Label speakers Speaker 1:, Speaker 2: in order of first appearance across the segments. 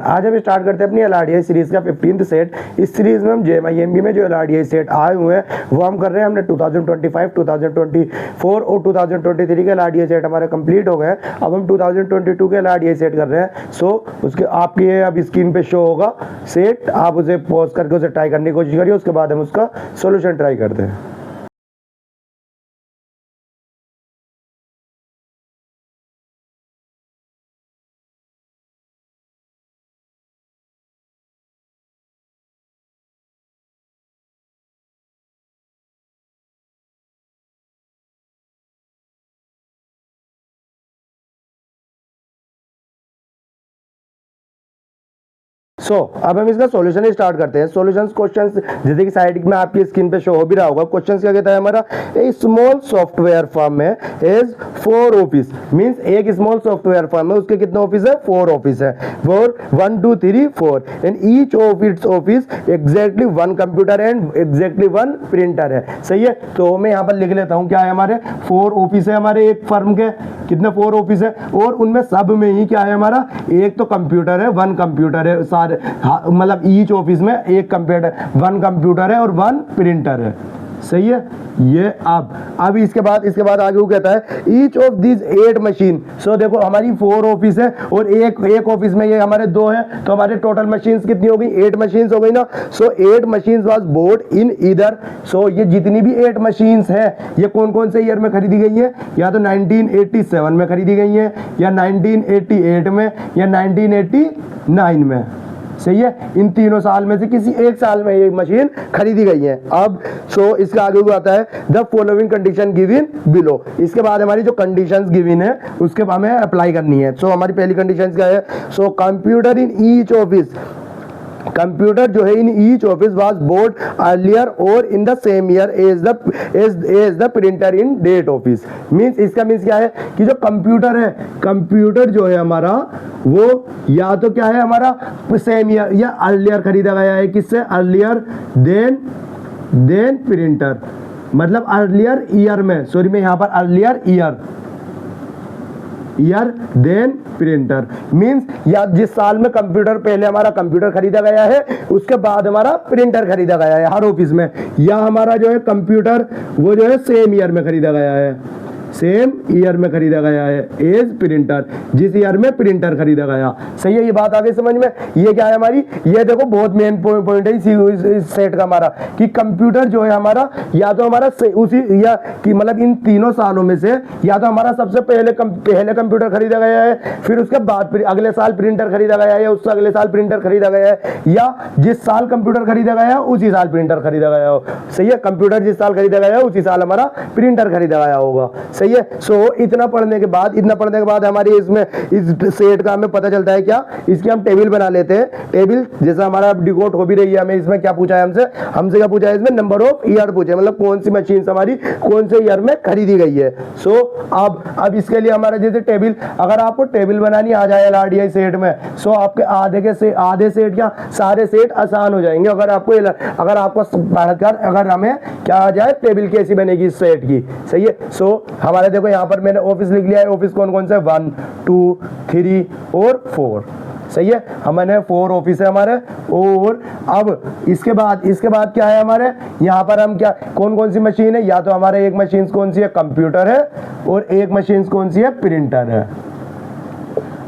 Speaker 1: आज हम स्टार्ट करते हैं अपनी LRDI सीरीज का 15th सेट। इस सीरीज में हम JMIMB में जो LRDI सेट आए हुए हैं वो हम कर रहे हैं। हमने 2025, 2024 और 2023 के LRDI सेट हमारे कंप्लीट हो गए। अब हम 2022 के LRDI सेट कर रहे हैं। सो उसके आपकी अब स्क्रीन पे शो होगा सेट, आप उसे पॉज करके उसे ट्राई करने की कोशिश करिए, उसके बाद हम उसका सोल्यूशन ट्राई करते हैं। अब हम इसका सॉल्यूशन स्टार्ट करते हैं। सॉल्यूशंस क्वेश्चंस जैसे कि साइड में आपकी स्क्रीन पे शो हो भी रहा होगा। क्वेश्चंस क्या कहता है हमारा, ए स्मॉल सॉफ्टवेयर फर्म में इज 4 ऑफिस, मींस एक स्मॉल सॉफ्टवेयर फर्म है, उसके कितने ऑफिस है, 4 ऑफिस है। 4 1 2 3 4 and each of its office exactly 1 computer and exactly 1 printer है। सही है, तो मैं यहाँ पर लिख लेता हूँ क्या है, हमारे 4 ऑफिस है हमारे एक फर्म के, कितने 4 ऑफिस है, और उनमें सब में ही क्या है हमारा, एक तो कंप्यूटर है, 1 कंप्यूटर है सारे, मतलब ईच ऑफिस में एक कंप्यूटर, 1 कंप्यूटर है और 1 प्रिंटर है। सही है ये। अब इसके बाद आगे वो कहता है ईच ऑफ दिस 8 मशीन। सो देखो हमारी 4 ऑफिस है और एक ऑफिस में ये हमारे 2 है, तो हमारे टोटल मशीन्स कितनी हो गई, 8 मशीन्स हो गई ना। So 8 machines was bought in either. So ये जितनी भी 8 मशीन्स है ये कौन कौन से ईयर में खरीदी गई है, या तो 1987 में खरीदी गई है, या 1988 में, या 1989 में। सही है, इन तीनों साल में से किसी एक साल में ये मशीन खरीदी गई है। अब इसके आगे भी आता है the following condition given below. इसके बाद हमारी जो कंडीशंस गिवन है उसके बाद हमें अप्लाई करनी है। हमारी पहली कंडीशन क्या है, computer in each office, computer जो है in each office was bought earlier और in the same year as the printer in that office. Means इसका मींस क्या है कि जो कंप्यूटर है, कंप्यूटर जो है हमारा वो या तो क्या है हमारा सेम ईयर या अर्लियर खरीदा गया है, किससे, अर्लियर देन प्रिंटर, मतलब अर्लियर ईयर में, सॉरी मैं यहाँ पर earlier year than printer, means या जिस साल में कंप्यूटर, पहले हमारा कंप्यूटर खरीदा गया है उसके बाद हमारा प्रिंटर खरीदा गया है हर ऑफिस में, या हमारा जो है कंप्यूटर वो जो है सेम ईयर में खरीदा गया है, सेम ईयर में खरीदा गया है एज प्रिंटर, जिस ईयर में प्रिंटर खरीदा गया। सही है, ये बात आगे समझ में। ये क्या है हमारी, ये देखो बहुत मेन पॉइंट है इस सेट का हमारा, कि कंप्यूटर जो है हमारा या तो हमारा उसी या कि मतलब इन तीनों सालों में से या तो हमारा सबसे पहले कंप्यूटर खरीदा गया है, फिर उसके बाद अगले साल प्रिंटर खरीदा गया है, या उससे अगले साल प्रिंटर खरीदा गया है, या जिस साल कंप्यूटर खरीदा गया है उसी साल प्रिंटर खरीदा गया हो। सही है, कंप्यूटर जिस साल खरीदा गया है उसी साल हमारा प्रिंटर खरीदा गया होगा। सही है। इतना पढ़ने के बाद हमारे इसमें इस सेट का हमें पता चलता है क्या, इसकी हम टेबल बना लेते हैं। टेबल जैसा हमारा डिकोड हो भी रही है, हमें इसमें क्या पूछा है, हमसे क्या पूछा है, इसमें नंबर ऑफ ईयर पूछे, मतलब कौन सी मशीन हमारी कौन से ईयर में खरीदी गई है। अब इसके लिए हमारा जैसे टेबल, अगर आपको टेबल बनानी आ जाए LRDI सेट में, आपके आधे सेट या सारे सेट आसान हो जाएंगे। अगर आपको पढ़कर अगर हमें क्या आ जाए, टेबल कैसी बनेगी इस सेट की। सही है। हमारे देखो यहाँ पर मैंने ऑफिस लिख लिया है, ऑफिस कौन कौन से, 1 2 3 और 4। सही है, हमने 4 ऑफिस है हमारे। और अब इसके बाद क्या है हमारे यहाँ पर, हम क्या कौन कौन सी मशीन है, या तो हमारे एक मशीन कौन सी है, कंप्यूटर है, और एक मशीन कौन सी है, प्रिंटर है।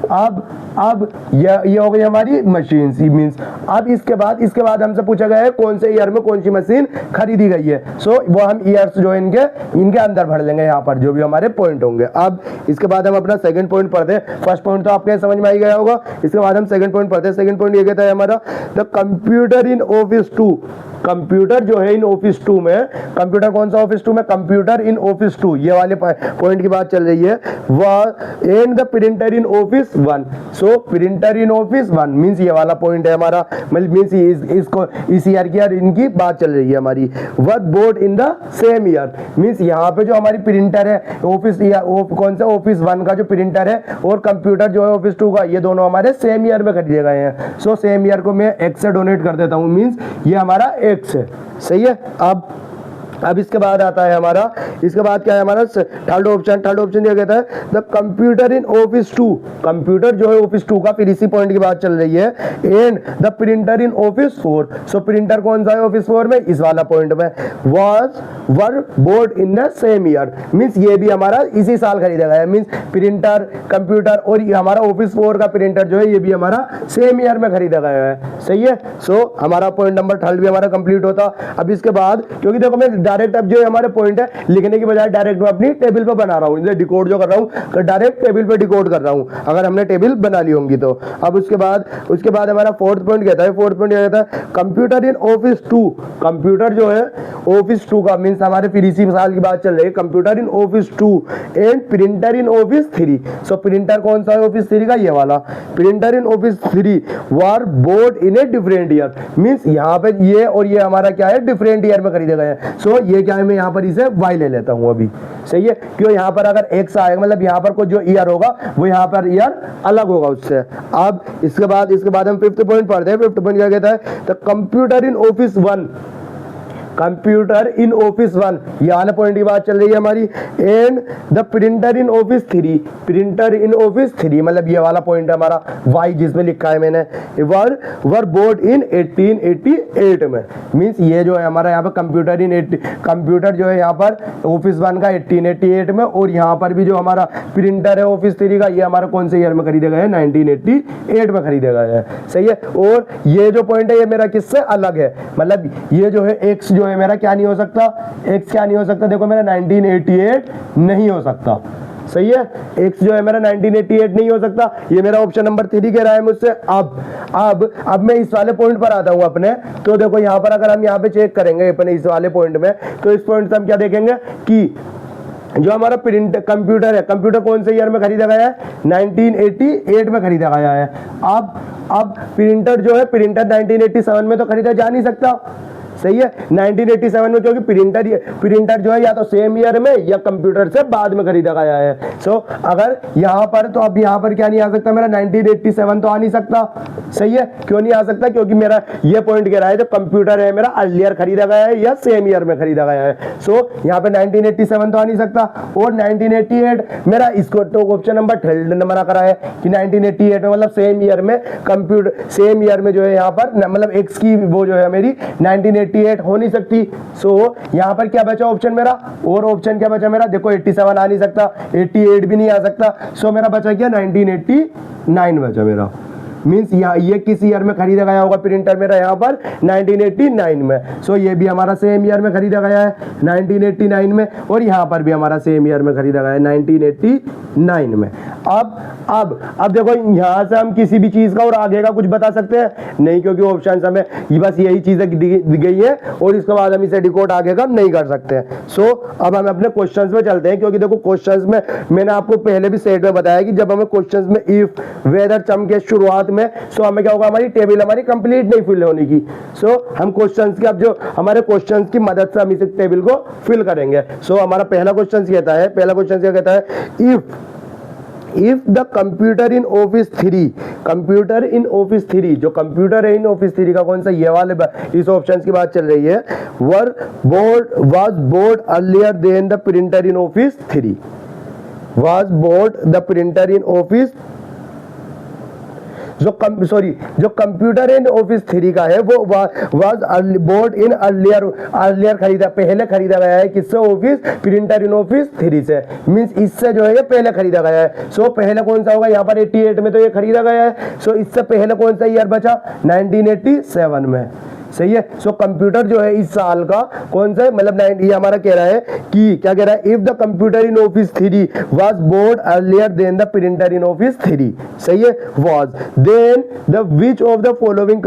Speaker 1: अब ये हो गई हमारी मशीन सी, मींस अब इसके बाद हमसे पूछा गया है कौन से ईयर में कौन सी मशीन खरीदी गई है। वो हम ईयर्स जो इनके अंदर भर लेंगे यहाँ पर, जो भी हमारे पॉइंट होंगे। अब इसके बाद हम अपना सेकंड पॉइंट पढ़ते हैं। फर्स्ट पॉइंट तो आपके समझ में आ गया होगा, इसके बाद हम सेकंड पॉइंट पढ़ते हैं। सेकंड पॉइंट ये कहता है हमारा, the computer in office 2, computer जो है इन ऑफिस 2 में, कंप्यूटर कौन सा ऑफिस 2 में, कंप्यूटर इन ऑफिस 2, ये वाले पॉइंट की बात चल रही है। वह and the printer in office 1। Printer in office 1 means ये वाला पॉइंट है हमारा, मतलब मींस इसको इस ईयर की इनकी बात चल रही है हमारी। Work board in the same year means यहाँ पे जो हमारी प्रिंटर है ऑफिस कौन सा, ऑफिस 1 का जो प्रिंटर है, और कंप्यूटर जो है ऑफिस 2 का, ये दोनों हमारे सेम ईयर में खरीदे गए हैं। सेम ईयर को मैं एक्स से डोनेट कर देता हूँ, मींस ये हमारा एक्स है। सही है। अब अब इसके बाद आता है हमारा, इसके बाद क्या है हमारा थर्ड ऑप्शन। थर्ड ऑप्शन क्या कहता है, the computer in office 2, computer जो है ऑफिस 2 का, फिर इसी पॉइंट की बात चल रही है, and the printer in office 4, so printer कौन सा है ऑफिस 4 में, इस वाला पॉइंट में, were bought in the same year, means ये भी हमारा इसी साल खरीदा गया है, मींस प्रिंटर कंप्यूटर और ये हमारा ऑफिस 4 का प्रिंटर जो है ये भी हमारा सेम ईयर में खरीदा गया है, सही है। सो हमारा पॉइंट नंबर थर्ड भी हमारा कंप्लीट होता। अब इसके बाद क्योंकि देखो मैं डायरेक्ट अब जो हमारे पॉइंट है लिखने की बजाय डायरेक्ट मैं अपनी टेबल पे बना रहा हूँ, इसे डिकोड जो कर रहा हूँ तो डायरेक्ट टेबल पे डिकोड कर रहा हूँ, अगर हमने टेबल बना ली होंगी तो। अब उसके बाद हमारा फोर्थ पॉइंट कहता है, फोर्थ पॉइंट क्या कहता है, कंप्यूटर इन ऑफिस 2, कंप्यूटर जो है ऑफिस 2 का, मींस हमारे फिर इसी साल की बात चल रही है, computer in office 2 and printer in office 3, so printer कौन सा है ऑफिस 3 का, ये वाला printer in office 3 were bought in a different year, means यहाँ पे ये और ये हमारा क्या है डिफरेंट ईयर में खरीदे गए हैं। सो ये क्या है, मैं यहाँ पर इसे y ले लेता हूँ अभी, सही है, क्यों यहाँ पर अगर x आएगा मतलब यहाँ पर कोई जो ईयर होगा वो यहाँ पर ईयर अलग होगा उससे। अब इसके बाद हम फिफ्थ पॉइंट पढ़ते हैं। फिफ्थ पॉइंट क्या कहता है, the computer in office 1, computer in office 1, ये वाला पॉइंट की बात चल रही है हमारी, and the printer in office 3, printer in office 3 मतलब ये वाला पॉइंट है हमारा वाई जिसमें लिखा है मैंने, वर बोर्ड इन 1888 में, मींस ये जो है हमारा यहाँ पर कंप्यूटर जो है यहाँ पर ऑफिस 1 का 1888 में, और यहाँ पर भी जो हमारा प्रिंटर है ऑफिस 3 का ये हमारा कौन से ईयर में खरीदे गए हैं, 1988 में खरीदे गए हैं, सही है। और ये जो पॉइंट है ये मेरा किससे अलग है, मतलब ये जो है एक्स जो है मेरा क्या नहीं हो सकता, x क्या नहीं हो सकता, देखो मेरा 1988 नहीं हो सकता, सही है, x जो है मेरा 1988 नहीं हो सकता, ये मेरा ऑप्शन नंबर 3 कह रहा है मुझसे। अब मैं इस वाले पॉइंट पर आता हूं अपने, तो देखो यहाँ पर अगर हम यहाँ पे चेक करेंगे अपने इस वाले पॉइंट में, तो इस पॉइंट से हम क्या देखेंगे कि जो हमारा कंप्यूटर है, कंप्यूटर कौन से ईयर में खरीदा गया है, 1988 में खरीदा गया है। अब प्रिंटर जो है, प्रिंटर 1987 में तो खरीदा जा नहीं सकता, सही है, 1987 में, क्योंकि प्रिंटर जो है या तो सेम ईयर में या कंप्यूटर से बाद में खरीदा गया है। सो अगर यहाँ पर, तो अब यहाँ पर क्या नहीं आ सकता मेरा 1987 तो आ नहीं सकता, सही है, क्यों नहीं आ सकता, क्योंकि मेरा ये पॉइंट कह रहा है जो कंप्यूटर है मेरा अर्लियर खरीदा गया है या सेम ईयर में खरीदा गया है। सो यहाँ पे 1987 तो आ नहीं सकता, और 1988 मेरा इसको तो ऑप्शन नंबर थर्ड नंबर करा है कि 1988 में मतलब सेम ईयर में कंप्यूटर, सेम ईयर में जो है यहाँ पर मतलब एक्स की वो जो है मेरी 1988 हो नहीं सकती। सो यहाँ पर क्या बचा ऑप्शन मेरा, और ऑप्शन क्या बचा मेरा, देखो 87 आ नहीं सकता, 88 भी नहीं आ सकता, सो मेरा बचा क्या 1989 बचा मेरा, मींस ये किस ईयर में खरीदा गया होगा प्रिंटर मेरा यहाँ पर 1989 में। सो ये भी हमारा सेम ईयर में खरीदा गया है 1989 में, और यहाँ पर भी हमारा सेम ईयर में खरीदा गया है 1989 में। अब देखो यहाँ से हम किसी भी चीज का और आगे का कुछ बता सकते हैं नहीं, क्योंकि ऑप्शन हमें ये बस यही चीजें दी गई है, और इसके बाद हम इसे डिकोड आगे का नहीं कर सकते हैं। सो अब हम अपने क्वेश्चंस में चलते हैं, क्योंकि देखो क्वेश्चंस में मैंने आपको पहले भी सेट में बताया कि जब हमें क्वेश्चंस में इफ वेदर चम के शुरुआत में, सो हमें क्या होगा, हमारी टेबल हमारी कंप्लीट नहीं फिल होने की। सो हम क्वेश्चंस के अब जो हमारे क्वेश्चंस की मदद से हम इस टेबल को फिल करेंगे। सो हमारा पहला क्वेश्चन कहता है, पहला क्वेश्चन क्या कहता है, if the computer in office 3, computer in office 3, जो कंप्यूटर है इन ऑफिस 3 का कौन सा, ये वाले इस ऑप्शन की बात चल रही है, was bought earlier than the printer in office 3, was bought the printer in office, जो कंप्यूटर इन ऑफिस 3 का है वो वाज बोर्ड इन अर्लियर खरीदा, पहले खरीदा गया है किससे, ऑफिस प्रिंटर इन ऑफिस 3 से, मींस इससे जो है ये पहले खरीदा गया है। सो पहले कौन सा होगा, यहाँ पर 88 में तो ये खरीदा गया है, सो इससे पहले कौन सा ईयर बचा, 1987 में, सही है। सो कंप्यूटर जो है इस साल का कौन सा है, मतलब ये हमारा कह रहा है कि क्या कह रहा है, if the computer in office 3 was bought earlier than the printer in office 3, सही है, was then the which of the following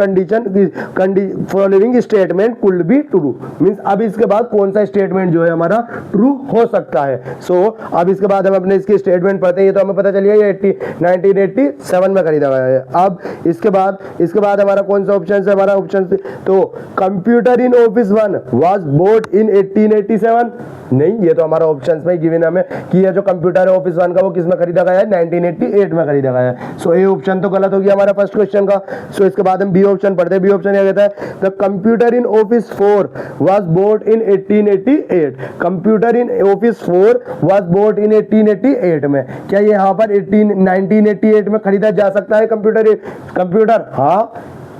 Speaker 1: following statement could be true, means अब इसके बाद कौन सा स्टेटमेंट जो है हमारा ट्रू हो सकता है। सो अब इसके बाद हम अपने इसके स्टेटमेंट पढ़ते हैं, ये तो हमें पता चल गया ये 1987 में खरीदा गया है। अब इसके बाद हमारा कौन सा ऑप्शन है, हमारा ऑप्शन तो computer in office 1 was bought इन 1887, नहीं, ये तो हमारा ऑप्शंस में गिवन हमें कि ये जो कंप्यूटर है ऑफिस 1 का वो किसमें खरीदा गया है, 1988 में खरीदा गया है। सो ए ऑप्शन तो गलत हो गया हमारा फर्स्ट क्वेश्चन का। सो इसके बाद हम बी ऑप्शन पढ़ते हैं। बी ऑप्शन क्या कहता है, the computer in office 4 was bought in 1888, computer in office 4 was bought इन 1888 में, क्या ये यहाँ पर 1988 में खरीदा जा सकता है कंप्यूटर? हाँ,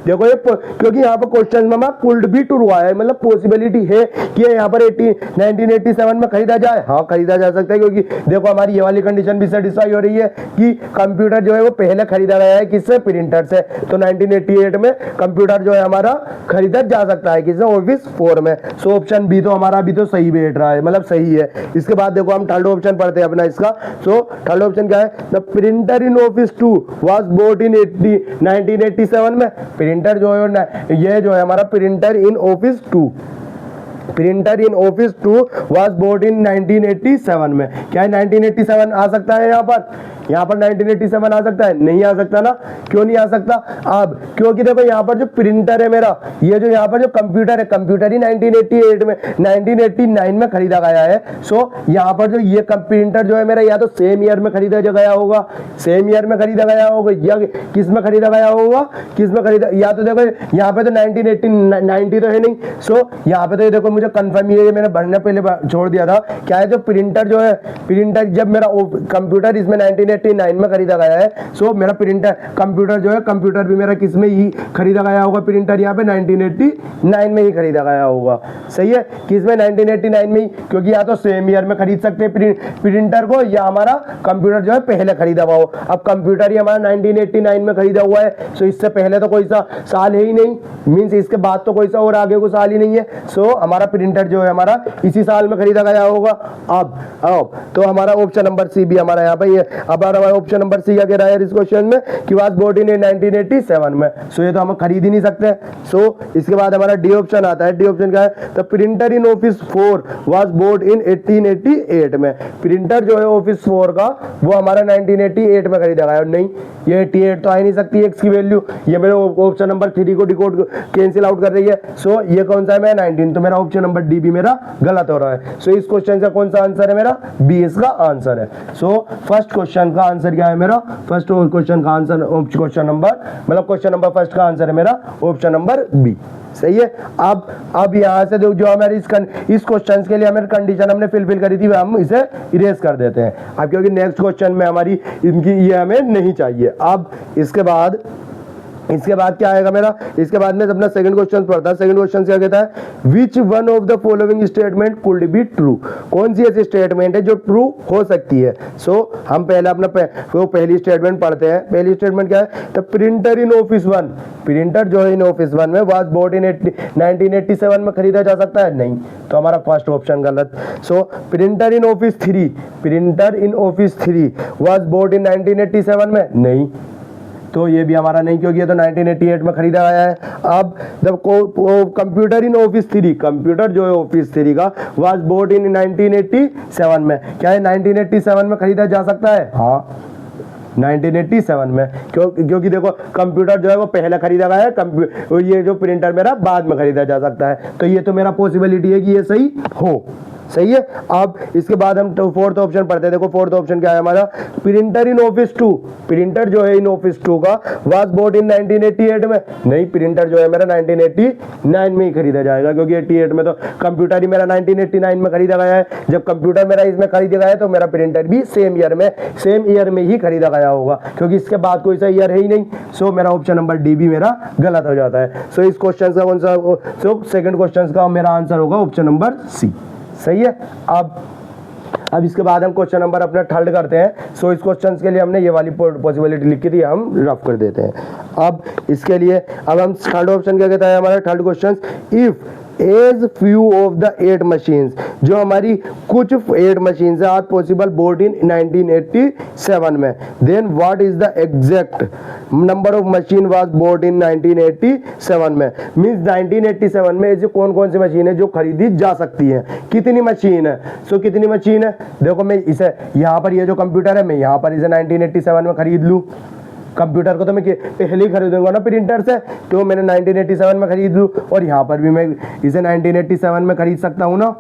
Speaker 1: देखो ये क्योंकि यहाँ पर क्वेश्चन में कुड बी ट्रू आया है, मतलब पॉसिबिलिटी है कि यहाँ पर 1987 में खरीदा जाए। हाँ, खरीदा जा सकता है, क्योंकि देखो हमारी ये वाली कंडीशन भी सेटिस्फाई हो रही है कि कंप्यूटर जो है वो पहले खरीदा गया है किससे, प्रिंटर से। तो 1988 में कंप्यूटर जो है हमारा खरीदा जा सकता है किससे, ऑफिस 4 में। सो ऑप्शन बी तो हमारा अभी तो सही बैठ रहा है, मतलब सही है। इसके बाद देखो हम थर्ड ऑप्शन पढ़ते हैं अपना इसका। सो थर्ड ऑप्शन क्या है, the printer in office 2 was bought in 1987 में, प्रिंटर जो है ये जो है हमारा printer in office 2, printer in office 2 was bought in 1987 में, क्या है 1987 आ सकता है यहाँ पर? यहाँ पर 1987 आ सकता है? नहीं आ सकता ना। क्यों नहीं आ सकता? अब क्योंकि देखो यहाँ पर जो प्रिंटर है मेरा, ये जो यहाँ पर जो कंप्यूटर है, कंप्यूटर ही 1988 में 1989 में खरीदा गया है। सो यहाँ पर जो ये प्रिंटर जो है मेरा या तो सेम ईयर में खरीदा गया होगा, सेम ईयर में खरीदा गया होगा, या किस में खरीदा गया होगा, किस में खरीदा, या तो देखो यहाँ पे तो 1990 तो है नहीं। सो यहाँ पे तो देखो मुझे कंफर्म ये मैंने भरने पहले छोड़ दिया था, क्या है जो प्रिंटर जो है, प्रिंटर जब मेरा कंप्यूटर इसमें 1989 में खरीदा गया है। सो मेरा प्रिंटर कंप्यूटर जो है, कंप्यूटर भी मेरा किस में ही खरीदा गया होगा, प्रिंटर यहाँ पे 1989 में ही खरीदा गया होगा। सही है, किस में 1989 में ही, क्योंकि या तो सेम ईयर में खरीद सकते हैं प्रिंटर को, या हमारा कंप्यूटर जो है पहले खरीदा हुआ हो। अब कंप्यूटर ही हमारा 1989 में खरीदा हुआ है, सो इससे पहले तो कोई सा साल है ही नहीं, मीन्स इसके बाद तो कोई सा और आगे को साल ही नहीं है। सो हमारा प्रिंटर जो है हमारा इसी साल में खरीदा गया होगा। अब तो हमारा ऑप्शन नंबर सी भी हमारा यहाँ पे ये, अब हमारा ऑप्शन नंबर सी क्या कह रहा है इस क्वेश्चन में कि वाज बोट इन 1987 में। सो ये तो हम खरीद ही नहीं सकते। सो इसके बाद हमारा डी ऑप्शन आता है। डी ऑप्शन क्या है, the printer in office 4 was bought इन 1888 में, प्रिंटर जो है ऑफिस 4 का वो हमारा 1988 में खरीदा गया। नहीं, ये 88 तो आ ही नहीं सकती एक्स की वैल्यू, ये मेरे ऑप्शन नंबर 3 को डिकोड कैंसिल आउट कर रही है। सो ये कौन सा है, मैं 19, तो मेरा ऑप्शन नंबर डी भी मेरा गलत हो रहा है। सो इस क्वेश्चन का कौन सा आंसर है मेरा, बी इसका आंसर है। सो फर्स्ट क्वेश्चन का आंसर क्या है मेरा, फर्स्ट क्वेश्चन का आंसर क्वेश्चन नंबर मतलब क्वेश्चन नंबर फर्स्ट का आंसर है मेरा ऑप्शन नंबर बी। सही है। अब यहाँ से जो हमारे इस क्वेश्चन के लिए हमें कंडीशन हमने फिल करी थी हम इसे इरेज कर देते हैं अब, क्योंकि नेक्स्ट क्वेश्चन में हमारी इनकी ये हमें नहीं चाहिए। अब इसके बाद क्या आएगा मेरा, इसके बाद में अपना सेकंड क्वेश्चन पढ़ता है। सेकंड क्वेश्चन क्या कहता है, विच one of the following statement could be true, कौन सी ऐसी स्टेटमेंट है जो ट्रू हो सकती है। सो हम पहले अपना पहली स्टेटमेंट पढ़ते हैं। पहली स्टेटमेंट क्या है, the printer in office 1, printer जो है इन ऑफिस 1 में वाज बोट इन 1987 में खरीदा जा सकता है। नहीं, तो हमारा फर्स्ट ऑप्शन गलत। सो printer in office 3, printer in office 3 was bought in 1987 में, नहीं, तो ये भी हमारा नहीं, क्योंकि ये तो 1988 में खरीदा गया है। अब जब कंप्यूटर इन ऑफिस 3, कंप्यूटर जो है ऑफिस 3 का वाज बोट इन 1987 में, क्या है 1987 में खरीदा जा सकता है। हाँ, 1987 में, क्योंकि देखो कंप्यूटर जो है वो पहले खरीदा गया है, ये जो प्रिंटर मेरा बाद में खरीदा जा सकता है। तो ये तो मेरा पॉसिबिलिटी है कि ये सही हो। सही है। अब इसके बाद हम फोर्थ ऑप्शन पढ़ते हैं। देखो फोर्थ ऑप्शन क्या है हमारा, प्रिंटर इन ऑफिस 2, प्रिंटर जो है इन ऑफिस 2 का वाज बोट इन 1988 में, नहीं, प्रिंटर जो है मेरा 1989 में ही खरीदा जाएगा, क्योंकि 88 में तो कंप्यूटर ही मेरा 1989 में खरीदा गया है। जब कंप्यूटर मेरा इसमें खरीदा गया है तो मेरा प्रिंटर भी सेम ईयर में ही खरीदा गया होगा, क्योंकि इसके बाद कोई सा ईयर है ही नहीं। सो मेरा ऑप्शन नंबर डी भी मेरा गलत हो जाता है। सो इस क्वेश्चन का कौन सा, सो सेकंड क्वेश्चन का मेरा आंसर होगा ऑप्शन नंबर सी। सही है। अब इसके बाद हम क्वेश्चन नंबर अपना थर्ड करते हैं। सो इस क्वेश्चन के लिए हमने ये वाली पॉसिबिलिटी लिखी थी, हम रफ कर देते हैं। अब इसके लिए अब हम थर्ड ऑप्शन क्या कहता है हमारा third question, if as few of the 8 machines, जो हमारी कुछ 8 मशीन्स है आर पॉसिबल बोट इन 1987 में, then what is the exact number of machine was bought in 1987 में। मींस 1987 में ऐसी कौन कौन सी मशीन है जो खरीदी जा सकती है, कितनी मशीन है। सो कितनी मशीन है, देखो मैं इसे यहाँ पर ये जो कंप्यूटर है मैं यहाँ पर इसे 1987 में खरीद लूँ, कंप्यूटर को तो मैं पहले ही खरीदूंगा ना प्रिंटर से, तो मैंने 1987 में खरीद लूँ, और यहाँ पर भी मैं इसे 1987 में खरीद सकता हूँ ना,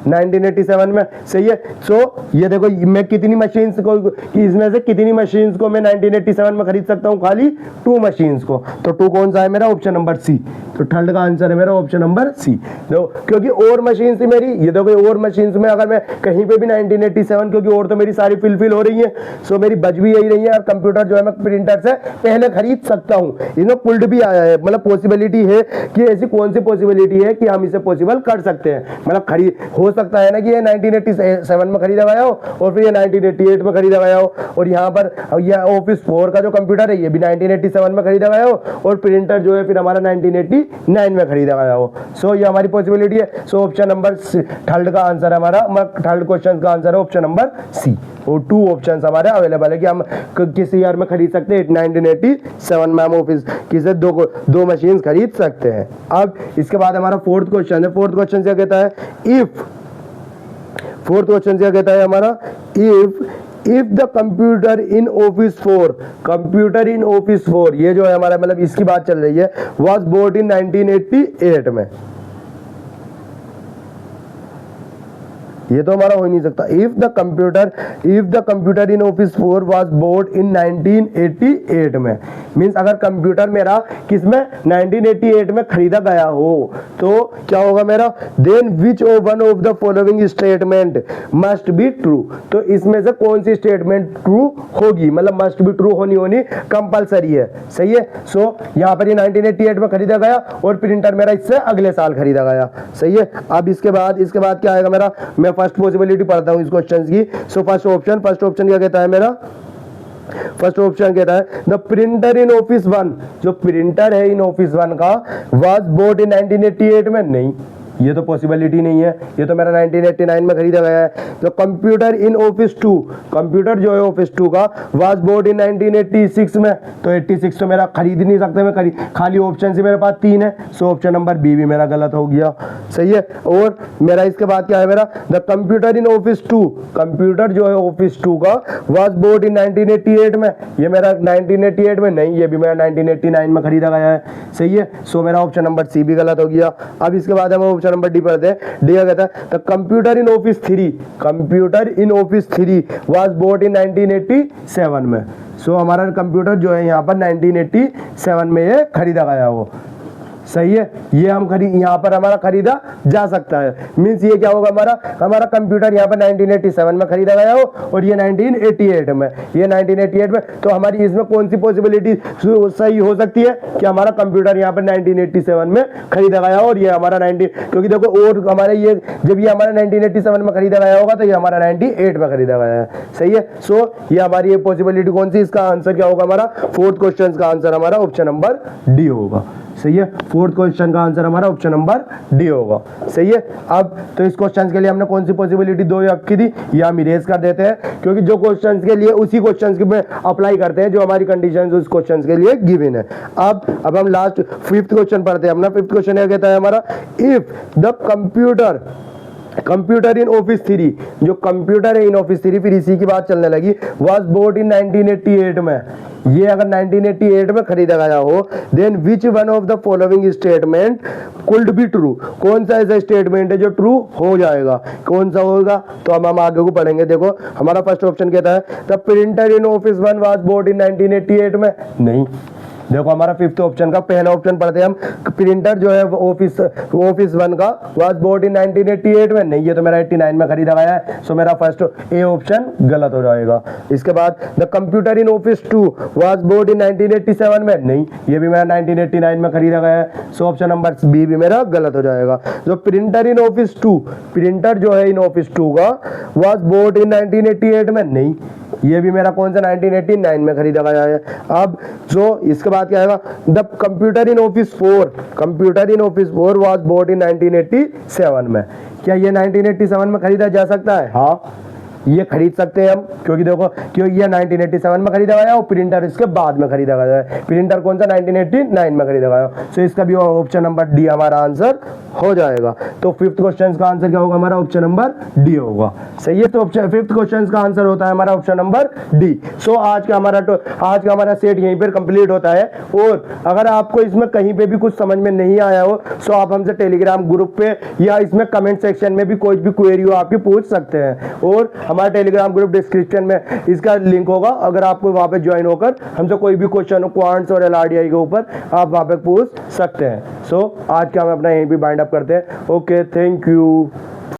Speaker 1: 1987 में, सही है। सो ये देखो मैं कितनी मशीन्स को, इसमें से कितनी मशीन्स को मैं 1987 में खरीद सकता हूँ, खाली 2 मशीन्स को। तो 2 कौन सा है मेरा, ऑप्शन नंबर सी। तो थर्ड का आंसर है मेरा ऑप्शन नंबर सी। देखो क्योंकि और मशीन्स थी मेरी, ये देखो और मशीन्स में अगर मैं कहीं पे भी 1987, क्योंकि और तो मेरी सारी फिल हो रही है, सो मेरी बच भी यही रही है, और कंप्यूटर जो है मैं प्रिंटर से पहले खरीद सकता हूँ। इसमें पुल्ड भी आया है, मतलब पॉसिबिलिटी है कि ऐसी कौन सी पॉसिबिलिटी है कि हम इसे पॉसिबल कर सकते हैं, मतलब खरीद हो सकता है ना कि ये 1987 में खरीदा गया हो और फिर ये 1988 में खरीदा गया हो, और यहाँ पर ये ऑफिस 4 का जो कंप्यूटर है ये भी 1987 में खरीदा गया हो, और प्रिंटर जो है फिर हमारा 1989 में खरीदा गया हो। सो ये हमारी पॉसिबिलिटी है। सो ऑप्शन नंबर थर्ड का आंसर है हमारा, थर्ड क्वेश्चन का आंसर है ऑप्शन नंबर सी। और 2 ऑप्शन हमारे अवेलेबल है कि हम किस ईयर में खरीद सकते हैं, 1987 में हम ऑफिस किसे दो मशीन खरीद सकते हैं। अब इसके बाद हमारा फोर्थ क्वेश्चन है। फोर्थ क्वेश्चन क्या कहता है, फोर्थ क्वेश्चन क्या कहता है हमारा, if the computer in office 4, computer in office 4, ये जो है हमारा मतलब इसकी बात चल रही है, वाज बोट इन 1988 में, ये तो हमारा हो ही नहीं सकता। If the computer in office 4 was bought इन 1988 में, मींस अगर कंप्यूटर मेरा किसमें 1988 में खरीदा गया हो तो क्या होगा मेरा, then which one of the following statement must be true, तो इसमें से कौन सी स्टेटमेंट ट्रू होगी, मतलब मस्ट बी ट्रू होनी कंपलसरी है, सही है। सो यहाँ पर ये 1988 में खरीदा गया और प्रिंटर मेरा इससे अगले साल खरीदा गया, सही है। अब इसके बाद क्या आएगा मेरा, मैं फर्स्ट पॉसिबिलिटी पढ़ता हूं इस क्वेश्चन की। सो फर्स्ट ऑप्शन क्या कहता है मेरा, फर्स्ट ऑप्शन कहता है द प्रिंटर इन ऑफिस 1, जो प्रिंटर है इन ऑफिस 1 का वाज बोट इन 1988 में, नहीं ये तो पॉसिबिलिटी नहीं है, ये तो मेरा 1989 में खरीदा गया है। तो कंप्यूटर इन ऑफिस 2, कंप्यूटर जो है ऑफिस 2 का वाज बोट इन 1986 में, तो 86 तो मेरा खरीद ही नहीं सकते मैं, खाली ऑप्शन से मेरे पास 3 है। सो ऑप्शन नंबर बी भी मेरा गलत हो गया, सही है। और मेरा इसके बाद क्या है मेरा, the computer in office 2, computer जो है ऑफिस 2 का वाज बोट इन 1988 में, ये मेरा 1988 में नहीं, ये भी मेरा 1989 में खरीदा गया है, सही है। सो मेरा ऑप्शन नंबर सी भी गलत हो गया। अब इसके बाद हम ऑप्शन नंबर डी पढ़ते हैं। डी क्या कहता है, the computer in office 3, computer in office 3 was bought in 1987 में। सो हमारा कंप्यूटर जो है यहाँ पर 1987 में ये खरीदा गया हो, सही है। ये हम यहाँ पर हमारा खरीदा जा सकता है, मींस ये क्या होगा हमारा कंप्यूटर यहाँ पर 1987 में खरीदा गया हो और ये 1988 में, ये 1988 में, तो हमारी इसमें कौन सी पॉसिबिलिटी सही हो सकती है कि हमारा कंप्यूटर यहाँ पर 1987 में खरीदा गया हो और ये हमारा 90, क्योंकि देखो और हमारे ये जब ये हमारा 1987 में खरीदा गया होगा तो ये हमारा 98 में खरीदा गया है, सही है। सो ये हमारी ये पॉसिबिलिटी कौन सी, इसका आंसर क्या होगा हमारा, फोर्थ क्वेश्चन का आंसर हमारा ऑप्शन नंबर डी होगा, सही है। फोर्थ क्वेश्चन का आंसर हमारा ऑप्शन नंबर डी होगा, सही है। अब तो इस क्वेश्चन के लिए हमने कौन सी पॉसिबिलिटी 2 की थी, ये हम इरेज कर देते हैं, क्योंकि जो क्वेश्चन के लिए उसी क्वेश्चन के में अप्लाई करते हैं जो हमारी कंडीशन उस क्वेश्चन के लिए गिवन है। अब हम लास्ट फिफ्थ क्वेश्चन पढ़ते हैं अपना। फिफ्थ क्वेश्चन क्या कहता है हमारा, if the computer in office 3, जो कंप्यूटर है इन ऑफिस 3, फिर इसी की बात चलने लगी, वाज बोट इन 1988 में, ये अगर 1988 में खरीदा गया हो, then which one of the following statement could be true, कौन सा ऐसा स्टेटमेंट है जो ट्रू हो जाएगा, कौन सा होगा, तो हम आगे को पढ़ेंगे। देखो हमारा फर्स्ट ऑप्शन कहता है the printer in office 1 was bought इन 1988 में, नहीं। देखो हमारा फिफ्थ ऑप्शन का पहला ऑप्शन पढ़ते हैं हम, प्रिंटर जो है ऑफिस 1 का वाज बोट इन 1988 में, नहीं ये तो मेरा 89 में खरीदा गया है, सो मेरा फर्स्ट ए ऑप्शन गलत हो जाएगा। इसके बाद the computer in office 2 was bought in 1987 में, नहीं ये भी मेरा 1989 में खरीदा गया है, सो ऑप्शन नंबर बी भी मेरा गलत हो जाएगा। जो प्रिंटर इन ऑफिस 2, प्रिंटर जो है इन ऑफिस 2 का वाज बोट इन 1988 में, नहीं ये भी मेरा कौन सा 1989 में खरीदा गया है। अब जो इसके बाद क्या आएगा, the computer in office 4, computer in office 4 was bought in 1987 में, क्या ये 1987 में खरीदा जा सकता है, हाँ ये खरीद सकते हैं हम, क्योंकि देखो क्योंकि ये 1987 में खरीदा गया और प्रिंटर इसके बाद में खरीदा गया है। प्रिंटर कौन सा 1989 में खरीदा गया, सो इसका भी ऑप्शन नंबर डी हमारा आंसर हो जाएगा। तो फिफ्थ क्वेश्चन का आंसर क्या होगा हमारा, ऑप्शन नंबर डी होगा। सही है, तो ऑप्शन फिफ्थ क्वेश्चन का आंसर होता है हमारा ऑप्शन नंबर डी। सो आज का हमारा सेट यहीं पर कंप्लीट होता है। और अगर आपको इसमें कहीं पे भी कुछ समझ में नहीं आया हो सो आप हमसे टेलीग्राम ग्रुप पे या इसमें कमेंट सेक्शन में भी कोई भी क्वेरी हो आपकी पूछ सकते हैं। और हमारा टेलीग्राम ग्रुप डिस्क्रिप्शन में इसका लिंक होगा, अगर आपको वहां पे ज्वाइन होकर हमसे कोई भी क्वेश्चन हो क्वांट्स और एलआरडीआई के ऊपर आप वहां पे पूछ सकते हैं। सो आज का हम अपना यहीं भी बाइंड अप करते हैं। Okay, thank you.